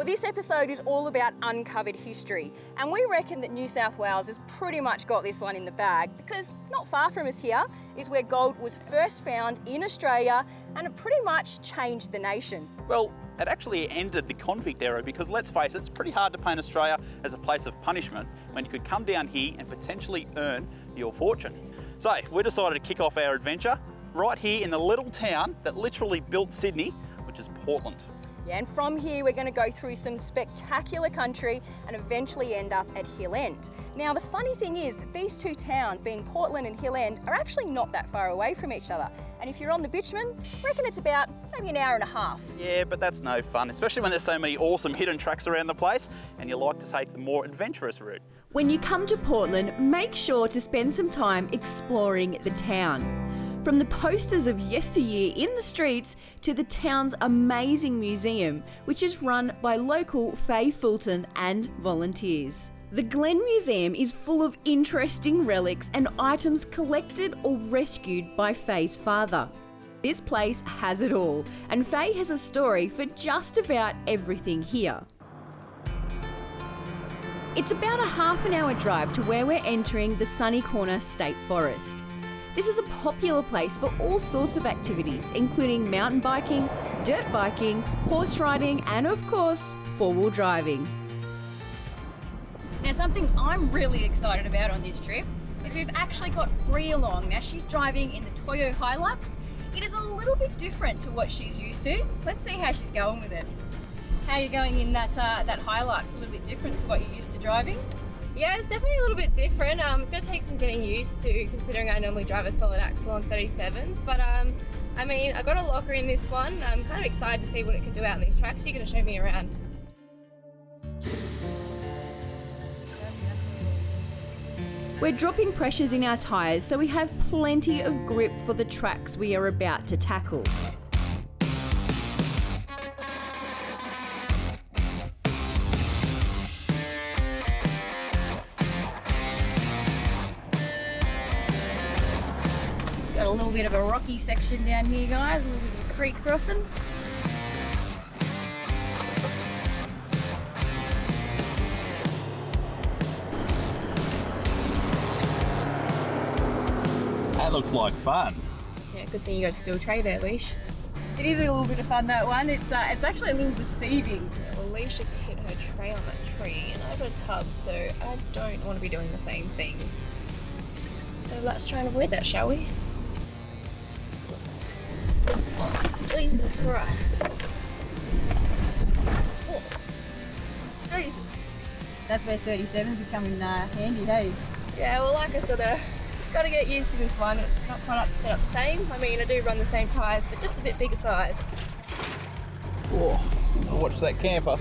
Well, this episode is all about uncovered history, and we reckon that New South Wales has pretty much got this one in the bag, because not far from us here is where gold was first found in Australia, and it pretty much changed the nation. Well, it actually ended the convict era because, let's face it, it's pretty hard to paint Australia as a place of punishment when you could come down here and potentially earn your fortune. So we decided to kick off our adventure right here in the little town that literally built Sydney, which is Portland. Yeah, and from here we're going to go through some spectacular country and eventually end up at Hill End. Now the funny thing is that these two towns, being Portland and Hill End, are actually not that far away from each other. And if you're on the bitumen, I reckon it's about maybe an hour and a half. Yeah, but that's no fun, especially when there's so many awesome hidden tracks around the place and you like to take the more adventurous route. When you come to Portland, make sure to spend some time exploring the town. From the posters of yesteryear in the streets to the town's amazing museum, which is run by local Faye Fulton and volunteers. The Glen Museum is full of interesting relics and items collected or rescued by Faye's father. This place has it all, and Faye has a story for just about everything here. It's about a half an hour drive to where we're entering the Sunny Corner State Forest. This is a popular place for all sorts of activities, including mountain biking, dirt biking, horse riding, and of course, four-wheel driving. Now something I'm really excited about on this trip is we've actually got Bree along. Now she's driving in the Toyo Hilux. It is a little bit different to what she's used to. Let's see how she's going with it. How are you going in that Hilux? A little bit different to what you're used to driving? Yeah, it's definitely a little bit different. It's going to take some getting used to, considering I normally drive a solid axle on 37s. But I mean, I got a locker in this one. I'm kind of excited to see what it can do out in these tracks. You're going to show me around. We're dropping pressures in our tyres so we have plenty of grip for the tracks we are about to tackle. Got a little bit of a rocky section down here, guys, a little bit of a creek crossing. That looks like fun. Yeah, good thing you got a steel tray there, Leash. It is a little bit of fun, that one. It's actually a little deceiving. Yeah, well, Leash just hit her tray on that tree, and I've got a tub, so I don't want to be doing the same thing. So let's try and avoid that, shall we? Oh, Jesus Christ. Oh. Jesus. That's where 37s are coming handy, hey? Yeah, well, like I said, got to get used to this one. It's not quite set up the same. I mean, I do run the same tyres, but just a bit bigger size. Oh, watch that camper.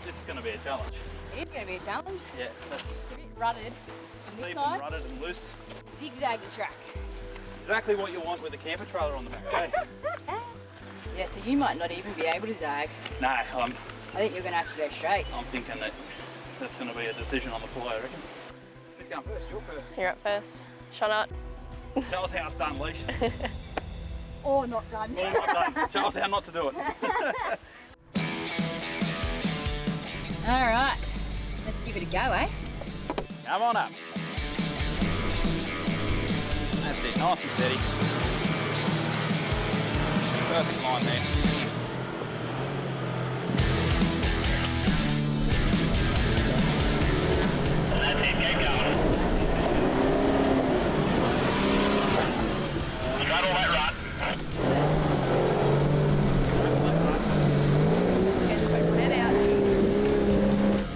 This is going to be a challenge. It's going to be a challenge. Yeah, that's It's a bit rutted. steep and rutted and loose. Zigzag the track. Exactly what you want with a camper trailer on the back, eh? Yeah, so you might not even be able to zag. No, I think you're going to have to go straight. I'm thinking that that's going to be a decision on the fly, I reckon. Who's going first? You're first. You're up first. Shut up. Tell us how it's done, Leash. Or not done. Or not done. Show us how not to do it. All right, let's give it a go, eh? Come on up. That's it, nice and steady. Perfect line there. That's it, keep going. You got all that right. Head out.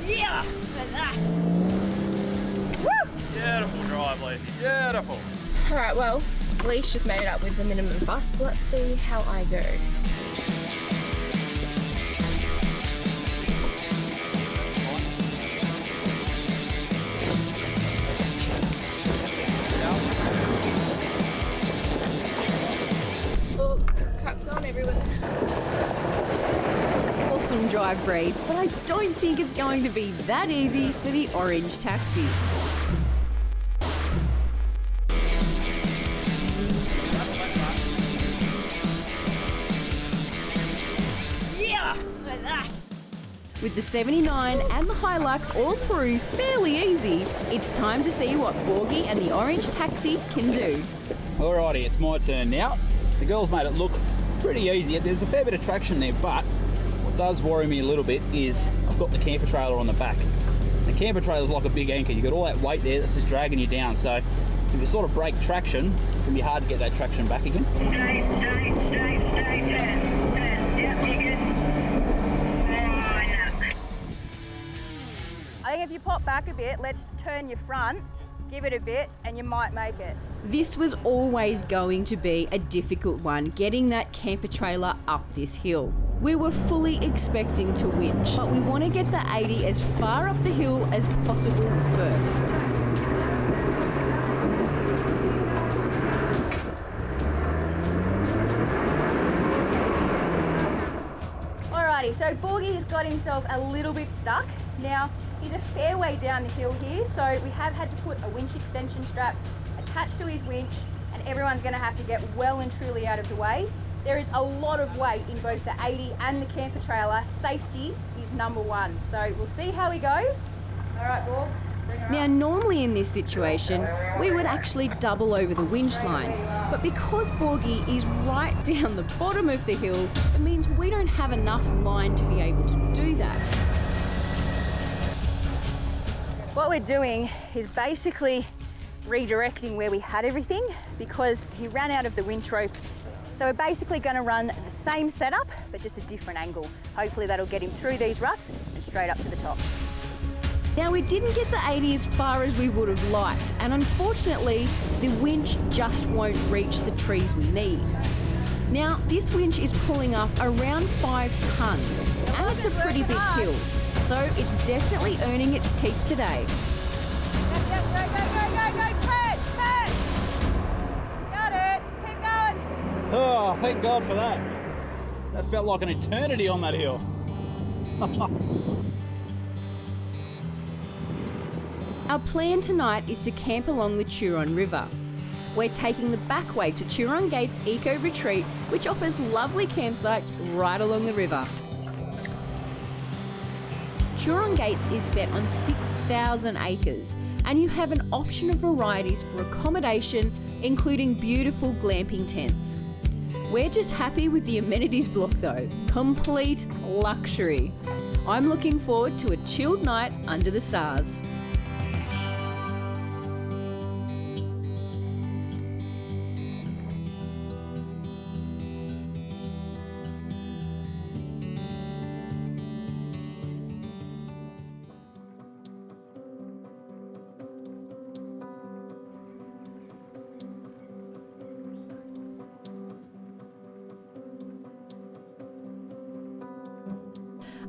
Yeah! Like that. Woo! Beautiful drive, Leash. Beautiful. Alright, well, Leash just made it up with the minimum fuss. Let's see how I go. Oh, crap's gone everywhere. Awesome drive, Bree, but I don't think it's going to be that easy for the orange taxi. With the 79 and the Hilux all through fairly easy, it's time to see what Borgie and the orange taxi can do. Alrighty, it's my turn now. The girls made it look pretty easy. There's a fair bit of traction there, but what does worry me a little bit is I've got the camper trailer on the back. The camper trailer is like a big anchor. You've got all that weight there that's just dragging you down. So if you sort of break traction, it can be hard to get that traction back again. Stay, 10. Yep, you good? I think if you pop back a bit, let's turn your front, give it a bit, and you might make it. This was always going to be a difficult one, getting that camper trailer up this hill. We were fully expecting to winch, but we want to get the 80 as far up the hill as possible first. Alrighty, so Borgie's got himself a little bit stuck. Now, he's a fair way down the hill here, so we have had to put a winch extension strap attached to his winch, and everyone's going to have to get well and truly out of the way. There is a lot of weight in both the 80 and the camper trailer. Safety is number one, so we'll see how he goes. Alright, Borgs, bring her Now, up. normally in this situation, we would actually double over the winch line, but because Borgie is right down the bottom of the hill, it means we don't have enough line to be able to do that. What we're doing is basically redirecting where we had everything because he ran out of the winch rope. So we're basically going to run the same setup, but just a different angle. Hopefully that'll get him through these ruts and straight up to the top. Now, we didn't get the 80 as far as we would have liked, and unfortunately, the winch just won't reach the trees we need. Now, this winch is pulling up around 5 tons, and it's a pretty big hill, so it's definitely earning its keep today. Yep, go, turn! Got it, keep going. Oh, thank God for that. That felt like an eternity on that hill. Our plan tonight is to camp along the Turon River. We're taking the back way to Turon Gates Eco Retreat, which offers lovely campsites right along the river. Turon Gates is set on 6,000 acres, and you have an option of varieties for accommodation, including beautiful glamping tents. We're just happy with the amenities block though, complete luxury. I'm looking forward to a chilled night under the stars.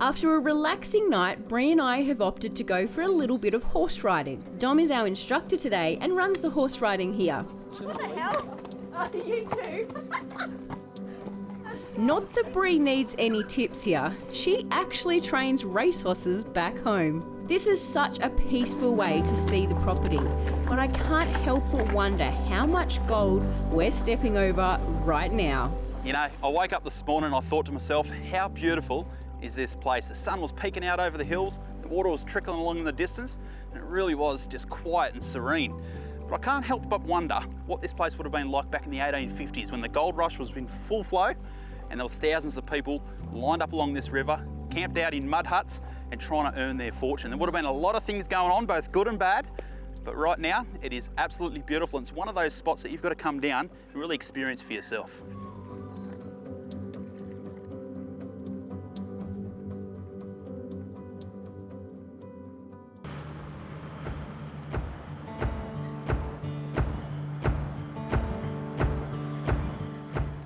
After a relaxing night, Bree and I have opted to go for a little bit of horse riding. Dom is our instructor today and runs the horse riding here. What the hell? Oh, you too. Not that Bree needs any tips here, she actually trains racehorses back home. This is such a peaceful way to see the property, but I can't help but wonder how much gold we're stepping over right now. You know, I woke up this morning and I thought to myself, how beautiful is this place? The sun was peeking out over the hills, the water was trickling along in the distance, and it really was just quiet and serene. But I can't help but wonder what this place would have been like back in the 1850s when the gold rush was in full flow and there was thousands of people lined up along this river, camped out in mud huts and trying to earn their fortune. There would have been a lot of things going on, both good and bad, but right now it is absolutely beautiful. It's one of those spots that you've got to come down and really experience for yourself.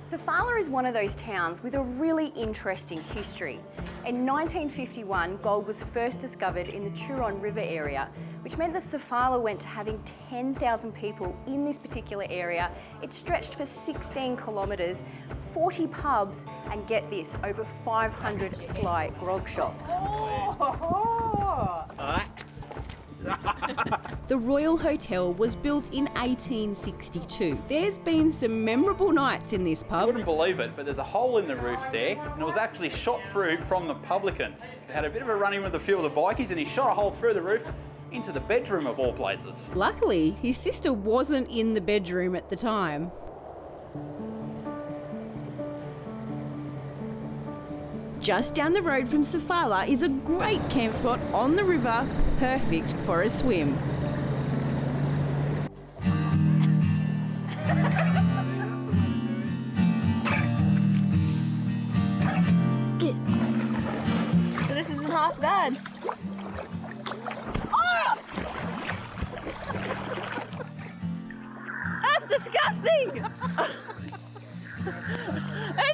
Sofala is one of those towns with a really interesting history. In 1951, gold was first discovered in the Turon River area, which meant that Sofala went to having 10,000 people in this particular area. It stretched for 16 kilometres, 40 pubs, and get this, over 500 sly grog shops. The Royal Hotel was built in 1862. There's been some memorable nights in this I pub. wouldn't believe it, but there's a hole in the roof there, and it was actually shot through from the publican. He had a bit of a run-in with a few of the bikies, and he shot a hole through the roof into the bedroom of all places. Luckily, his sister wasn't in the bedroom at the time. Just down the road from Sofala is a great camp spot on the river, perfect for a swim. So this isn't half bad. Oh! That's disgusting! Is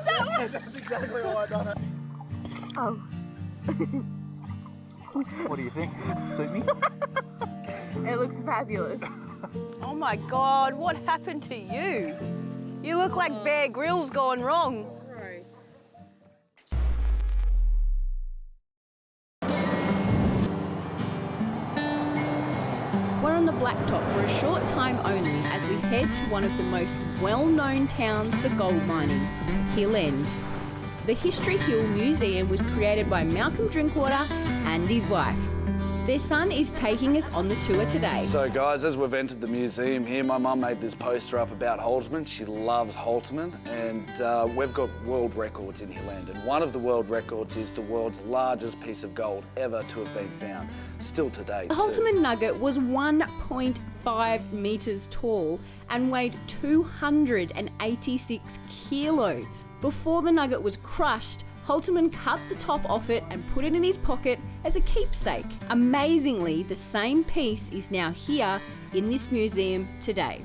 that what? That's exactly why I done it. Oh. What do you think? Suit me? It looks fabulous. Oh my God, what happened to you? You look like Bear Grylls gone wrong. We're on the Blacktop for a short time only as we head to one of the most well-known towns for gold mining, Hill End. The History Hill Museum was created by Malcolm Drinkwater and his wife. Their son is taking us on the tour today. So guys, as we've entered the museum here, my mum made this poster up about Holterman. She loves Holterman, and we've got world records in Hill End. And one of the world records is the world's largest piece of gold ever to have been found, still to date. The Holterman nugget was 1.5 metres tall and weighed 286 kilos. Before the nugget was crushed, Holterman cut the top off it and put it in his pocket as a keepsake. Amazingly, the same piece is now here in this museum today.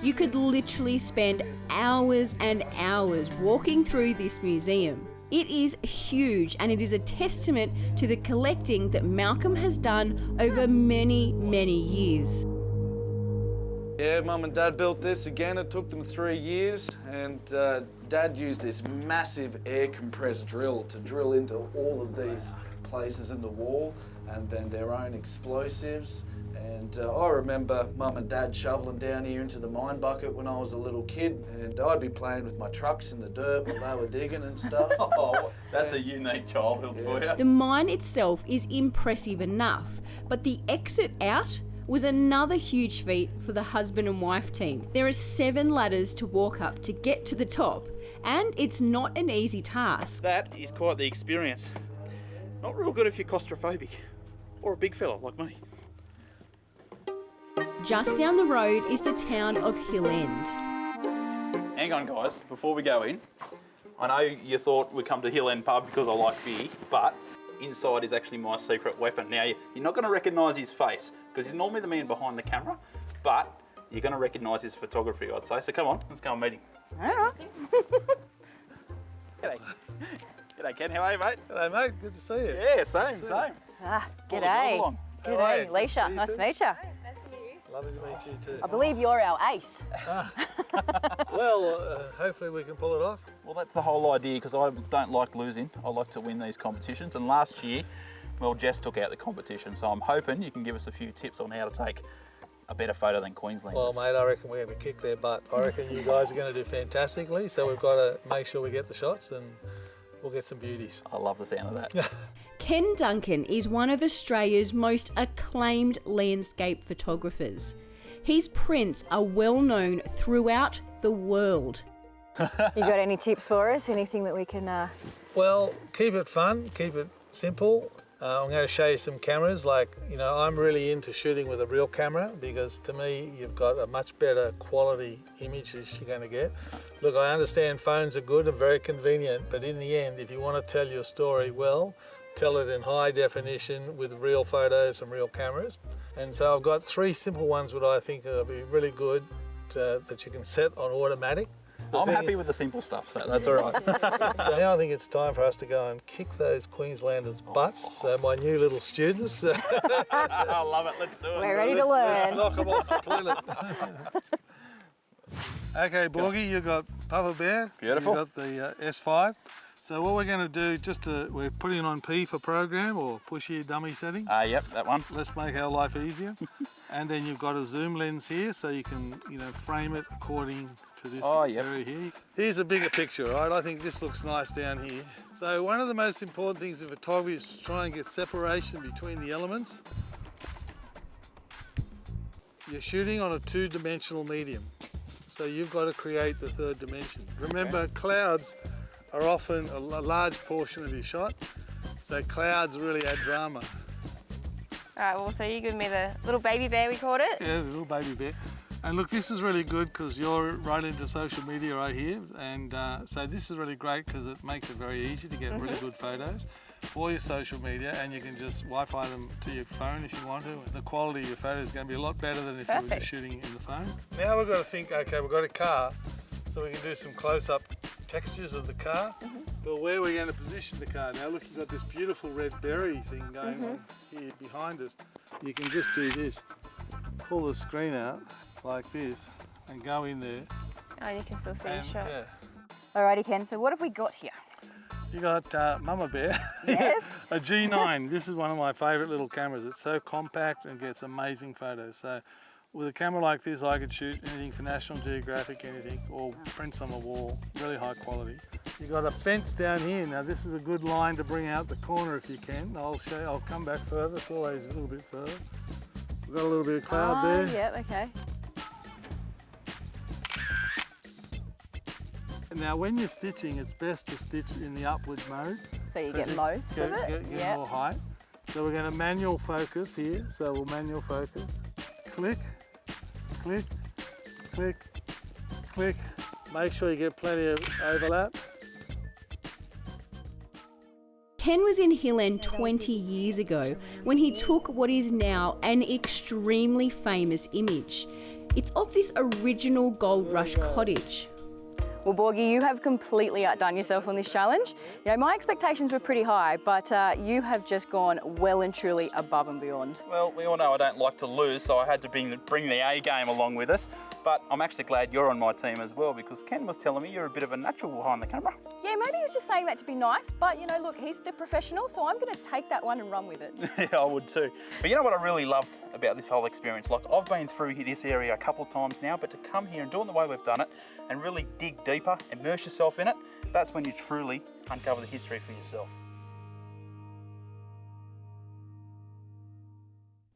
You could literally spend hours and hours walking through this museum. It is huge, and it is a testament to the collecting that Malcolm has done over many, many years. Yeah, Mum and Dad built this again. It took them 3 years, and Dad used this massive air compressed drill to drill into all of these places in the wall, and then their own explosives. And I remember Mum and Dad shoveling down here into the mine bucket when I was a little kid, and I'd be playing with my trucks in the dirt while they were digging and stuff. Oh, that's a unique childhood for you. The mine itself is impressive enough, but the exit out was another huge feat for the husband and wife team. There are 7 ladders to walk up to get to the top, and it's not an easy task. That is quite the experience. Not real good if you're claustrophobic, or a big fella like me. Just down the road is the town of Hill End. Hang on guys, before we go in, I know you thought we'd come to Hill End Pub because I like beer, but inside is actually my secret weapon. Now, you're not going to recognise his face because he's normally the man behind the camera, but you're going to recognise his photography, I'd say. So come on, let's go and meet him. G'day. G'day, Ken. How are you, mate? Hello, mate. Good to see you. Yeah, same. Ah, All the girls g'day. along. How are you? G'day, Leisha. Good Nice to to see you meet you. Lovely to meet you too. I believe you're our ace. Well, hopefully we can pull it off. Well, that's the whole idea because I don't like losing. I like to win these competitions. And last year, well, Jess took out the competition. So I'm hoping you can give us a few tips on how to take a better photo than Queenslanders. Well, mate, I reckon we're going to kick their butt. I reckon you guys are going to do fantastically. So we've got to make sure we get the shots and we'll get some beauties. I love the sound of that. Ken Duncan is one of Australia's most acclaimed landscape photographers. His prints are well known throughout the world. You got any tips for us? Anything that we can... Well, keep it fun, keep it simple. I'm going to show you some cameras. Like, you know, I'm really into shooting with a real camera because to me, you've got a much better quality image that you're going to get. Look, I understand phones are good and very convenient, but in the end, if you want to tell your story well, tell it in high definition with real photos and real cameras. And so I've got 3 simple ones that I think will be really good that you can set on automatic. I'm happy with the simple stuff, so that's all right. So now I think it's time for us to go and kick those Queenslanders' butts. So my new little students. I love it, let's do it. We're ready to Let's learn. knock them off the planet. Okay, Borgie, you've got Papa Bear. Beautiful. You've got the S5. So what we're going to do, we're putting on P for program or push here dummy setting. Yep, that one. Let's make our life easier. And then you've got a zoom lens here, so you can, frame it according to this area here. Here's a bigger picture, right? I think this looks nice down here. So one of the most important things in photography is to try and get separation between the elements. You're shooting on a two-dimensional medium, so you've got to create the third dimension. Remember, clouds are often a large portion of your shot, so clouds really add drama. All right, well, so you give me the little baby bear, we called it? Yeah, the little baby bear. And look, this is really good because you're right into social media right here, and so this is really great because it makes it very easy to get really good photos for your social media, and you can just Wi-Fi them to your phone if you want to. The quality of your photos is going to be a lot better than if you were just shooting in the phone. Now we've got to think, okay, we've got a car, so we can do some close-up textures of the car, but where we're going to position the car. Now look, you've got this beautiful red berry thing going on here behind us. You can just do this, pull the screen out like this and go in there. Oh, you can still see the shot. Yeah. Alrighty, Ken, so what have we got here? You got Mama Bear, Yes. a G9. This is one of my favourite little cameras. It's so compact and gets amazing photos. So with a camera like this, I could shoot anything for National Geographic, anything, or prints on the wall, really high quality. You got a fence down here. Now this is a good line to bring out the corner if you can. I'll show you, I'll come back further. It's always a little bit further. We've got a little bit of cloud there. Yeah, okay. Now when you're stitching, it's best to stitch in the upward mode. So you get most of it? Get more height. So we're going to manual focus here. So we'll manual focus. Click, click, click, click. Make sure you get plenty of overlap. Ken was in Hill End 20 years ago when he took what is now an extremely famous image. It's of this original Gold Rush cottage. Well, Borgie, you have completely outdone yourself on this challenge. You know, my expectations were pretty high, but you have just gone well and truly above and beyond. Well, we all know I don't like to lose, so I had to bring the A game along with us. But I'm actually glad you're on my team as well, because Ken was telling me you're a bit of a natural behind the camera. Yeah, maybe he was just saying that to be nice, but you know, look, he's the professional, so I'm going to take that one and run with it. Yeah, I would too. But you know what I really loved about this whole experience? Like, I've been through this area a couple of times now, but to come here and do it the way we've done it and really dig deeper, immerse yourself in it, that's when you truly uncover the history for yourself.